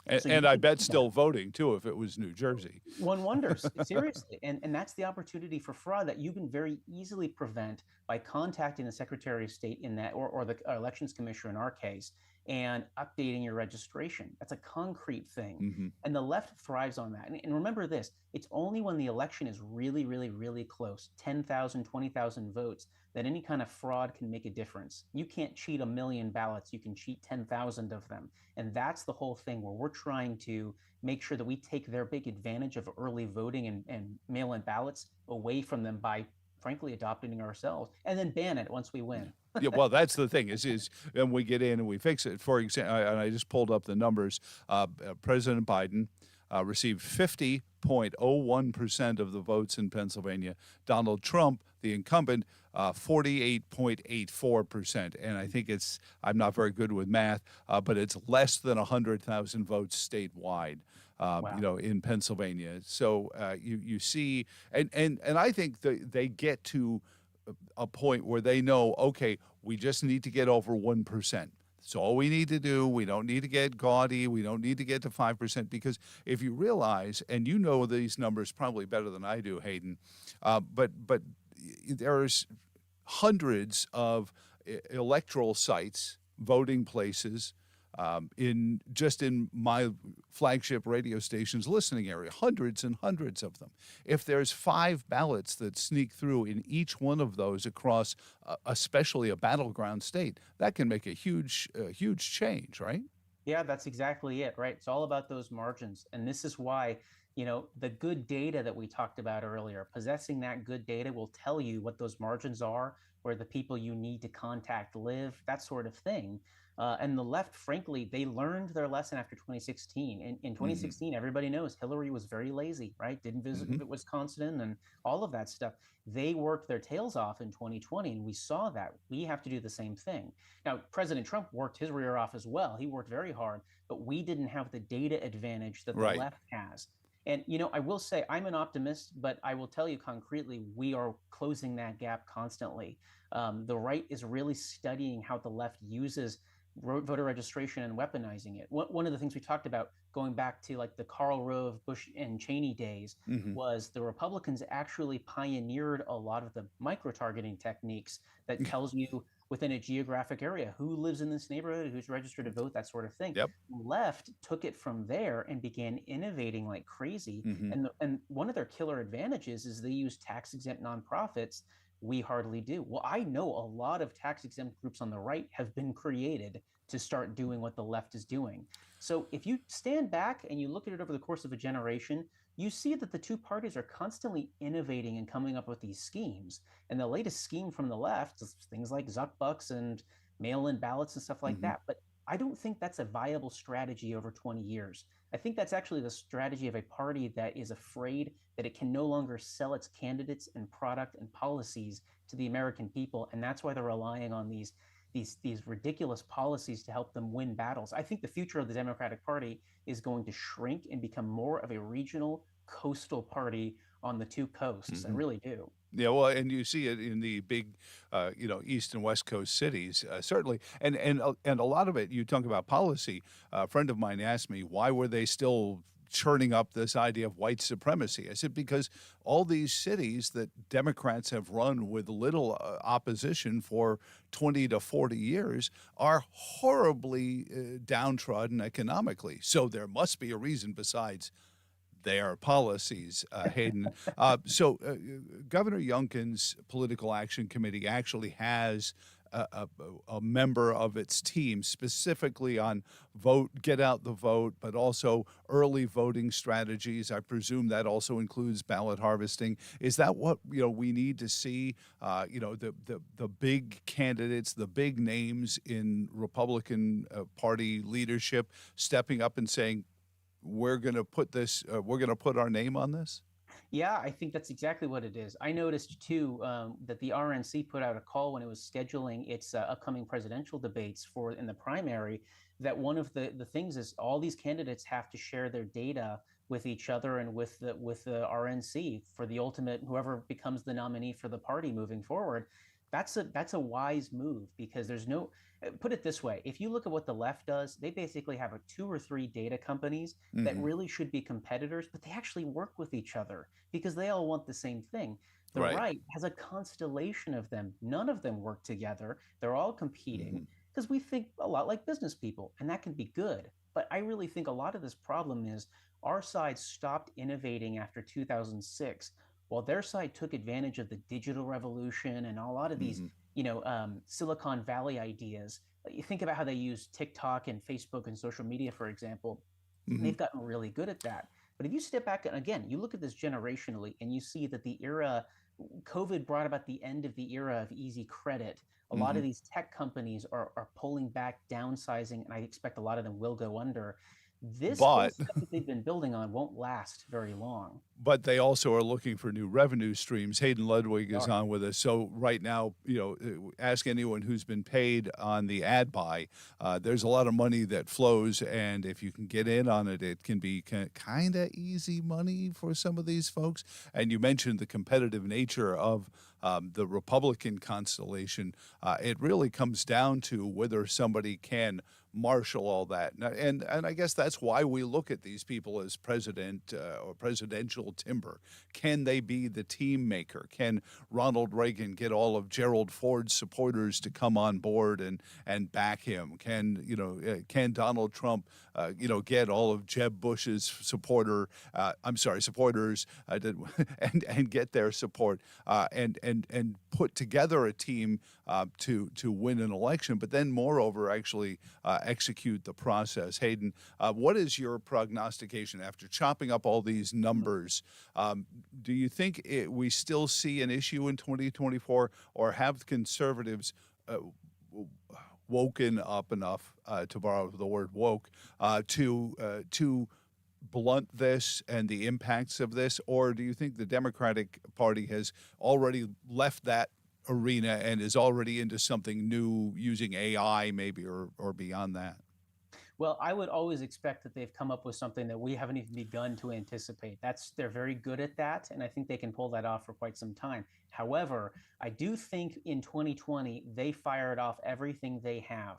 And I bet still voting, too, if it was New Jersey. One wonders, seriously. And that's the opportunity for fraud that you can very easily prevent by contacting the Secretary of State in that, or the Elections Commissioner in our case, and updating your registration. That's a concrete thing. Mm-hmm. And the left thrives on that. And remember this, it's only when the election is really, really, really close, 10,000, 20,000 votes, that any kind of fraud can make a difference. You can't cheat 1 million ballots, you can cheat 10,000 of them. And that's the whole thing, where we're trying to make sure that we take their big advantage of early voting and mail-in ballots away from them by, frankly, adopting it ourselves, and then ban it once we win. Yeah, well, that's the thing is when we get in and we fix it. For example, and I just pulled up the numbers. President Biden received 50.01% of the votes in Pennsylvania. Donald Trump, the incumbent, 48.84%. And I think I'm not very good with math, but it's less than 100,000 votes statewide. Wow. In Pennsylvania. So you see, and I think they get to a point where they know, okay, we just need to get over 1%. That's all we need to do. We don't need to get gaudy. We don't need to get to 5%, because if you realize, and you know these numbers probably better than I do, Hayden, but there's hundreds of electoral sites, voting places, in my flagship radio station's listening area, hundreds and hundreds of them. If there's 5 ballots that sneak through in each one of those across, especially a battleground state, that can make a huge change, right? Yeah, that's exactly it, right? It's all about those margins. And this is why, the good data that we talked about earlier, possessing that good data will tell you what those margins are, where the people you need to contact live, that sort of thing. And the left, frankly, they learned their lesson after 2016. In Hmm. 2016, everybody knows Hillary was very lazy, right? Didn't visit Hmm. Wisconsin and all of that stuff. They worked their tails off in 2020, and we saw that. We have to do the same thing. Now, President Trump worked his rear off as well. He worked very hard, but we didn't have the data advantage that the Right. left has. And, I will say I'm an optimist, but I will tell you concretely, we are closing that gap constantly. The right is really studying how the left uses voter registration and weaponizing it. One of the things we talked about going back to like the Karl Rove, Bush, and Cheney days Hmm. was the Republicans actually pioneered a lot of the micro-targeting techniques that tells you within a geographic area who lives in this neighborhood, who's registered to vote, that sort of thing. Yep. Left took it from there and began innovating like crazy. Hmm. And one of their killer advantages is they use tax-exempt nonprofits. We hardly do. Well, I know a lot of tax-exempt groups on the right have been created to start doing what the left is doing. So if you stand back and you look at it over the course of a generation, you see that the two parties are constantly innovating and coming up with these schemes. And the latest scheme from the left is things like Zuck bucks and mail-in ballots and stuff like Hmm. that. But I don't think that's a viable strategy over 20 years. I think that's actually the strategy of a party that is afraid that it can no longer sell its candidates and product and policies to the American people. And that's why they're relying on these ridiculous policies to help them win battles. I think the future of the Democratic Party is going to shrink and become more of a regional coastal party on the two coasts. I Hmm. really do. Yeah, well, and you see it in the big, East and West Coast cities, certainly, and a lot of it. You talk about policy. A friend of mine asked me why were they still churning up this idea of white supremacy. I said because all these cities that Democrats have run with little opposition for 20 to 40 years are horribly downtrodden economically. So there must be a reason besides their policies, Hayden. Governor Youngkin's Political Action Committee actually has a member of its team specifically on get out the vote, but also early voting strategies. I presume that also includes ballot harvesting. Is that what we need to see? The big candidates, the big names in Republican Party leadership stepping up and saying, we're going to put this, we're going to put our name on this? Yeah, I think that's exactly what it is. I noticed too that the RNC put out a call when it was scheduling its upcoming presidential debates in the primary. That one of the things is all these candidates have to share their data with each other and with the RNC for the ultimate whoever becomes the nominee for the party moving forward. That's a wise move because there's no. Put it this way, if you look at what the left does, they basically have 2 or 3 data companies that Hmm. really should be competitors, but they actually work with each other because they all want the same thing. The Right. right has a constellation of them. None of them work together. They're all competing Hmm. because we think a lot like business people, and that can be good. But I really think a lot of this problem is our side stopped innovating after 2006, while their side took advantage of the digital revolution and a lot of these, Hmm. Silicon Valley ideas. You think about how they use TikTok and Facebook and social media, for example. Hmm. They've gotten really good at that. But if you step back and again, you look at this generationally and you see that COVID brought about the end of the era of easy credit. A lot Hmm. of these tech companies are pulling back, downsizing, and I expect a lot of them will go under. This whole But stuff that they've been building on won't last very long. but they also are looking for new revenue streams. Hayden Ludwig They is are. on with us. So right now, ask anyone who's been paid on the ad buy. There's a lot of money that flows, and if you can get in on it, it can be kind of easy money for some of these folks. And you mentioned the competitive nature of the Republican constellation. It really comes down to whether somebody can marshal all that. And I guess that's why we look at these people as president or presidential timber. Can they be the team maker? Can Ronald Reagan get all of Gerald Ford's supporters to come on board and back him? Can Donald Trump get all of Jeb Bush's supporters and get their support and put together a team to win an election, but then moreover actually execute the process. Hayden, what is your prognostication after chopping up all these numbers? Do you think we still see an issue in 2024, or have conservatives woken up enough, to borrow the word woke, to blunt this and the impacts of this? Or do you think the Democratic Party has already left that arena and is already into something new, using AI maybe, or beyond that? Well, I would always expect that they've come up with something that we haven't even begun to anticipate. They're very good at that, and I think they can pull that off for quite some time. However, I do think in 2020 they fired off everything they have.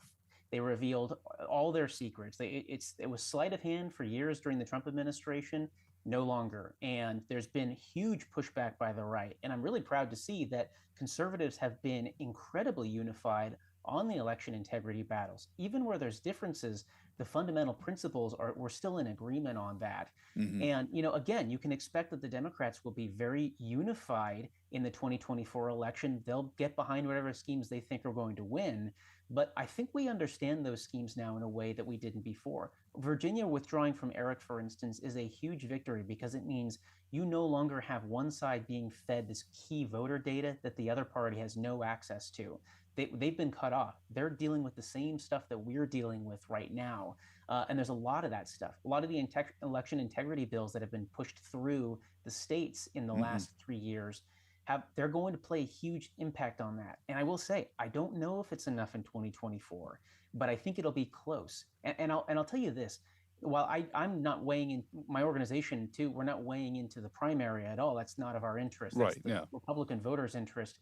They revealed all their secrets. It was sleight of hand for years during the Trump administration, no longer. And there's been huge pushback by the right. And I'm really proud to see that conservatives have been incredibly unified on the election integrity battles. Even where there's differences, the fundamental principles we're still in agreement on that. Mm-hmm. And, again, you can expect that the Democrats will be very unified in the 2024 election. They'll get behind whatever schemes they think are going to win. But I think we understand those schemes now in a way that we didn't before. Virginia withdrawing from E.R.I.C, for instance, is a huge victory because it means you no longer have one side being fed this key voter data that the other party has no access to. They've been cut off. They're dealing with the same stuff that we're dealing with right now. And there's a lot of that stuff. A lot of the election integrity bills that have been pushed through the states in the last 3 years, they're going to play a huge impact on that. And I will say, I don't know if it's enough in 2024, but I think it'll be close. And I'll tell you this. While I'm not weighing in, my organization too, we're not weighing into the primary at all. That's not of our interest. That's the Republican voters' interest.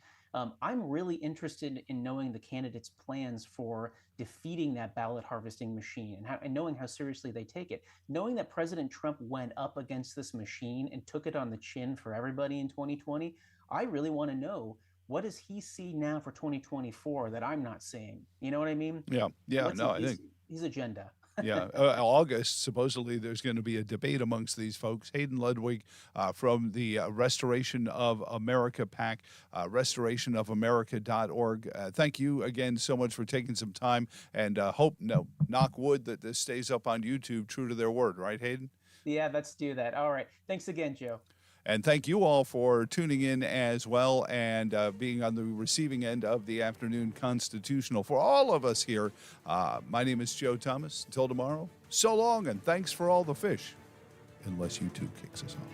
I'm really interested in knowing the candidates' plans for defeating that ballot harvesting machine and knowing how seriously they take it. Knowing that President Trump went up against this machine and took it on the chin for everybody in 2020, I really want to know, what does he see now for 2024 that I'm not seeing? You know what I mean? Yeah. I think his agenda. August, supposedly there's going to be a debate amongst these folks. Hayden Ludwig from the Restoration of America PAC, restorationofamerica.org. Thank you again so much for taking some time, and knock wood that this stays up on YouTube, true to their word, right, Hayden? Yeah, let's do that. All right. Thanks again, Joe. And thank you all for tuning in as well and being on the receiving end of the afternoon constitutional. For all of us here, my name is Joe Thomas. Until tomorrow, so long, and thanks for all the fish, unless YouTube kicks us off.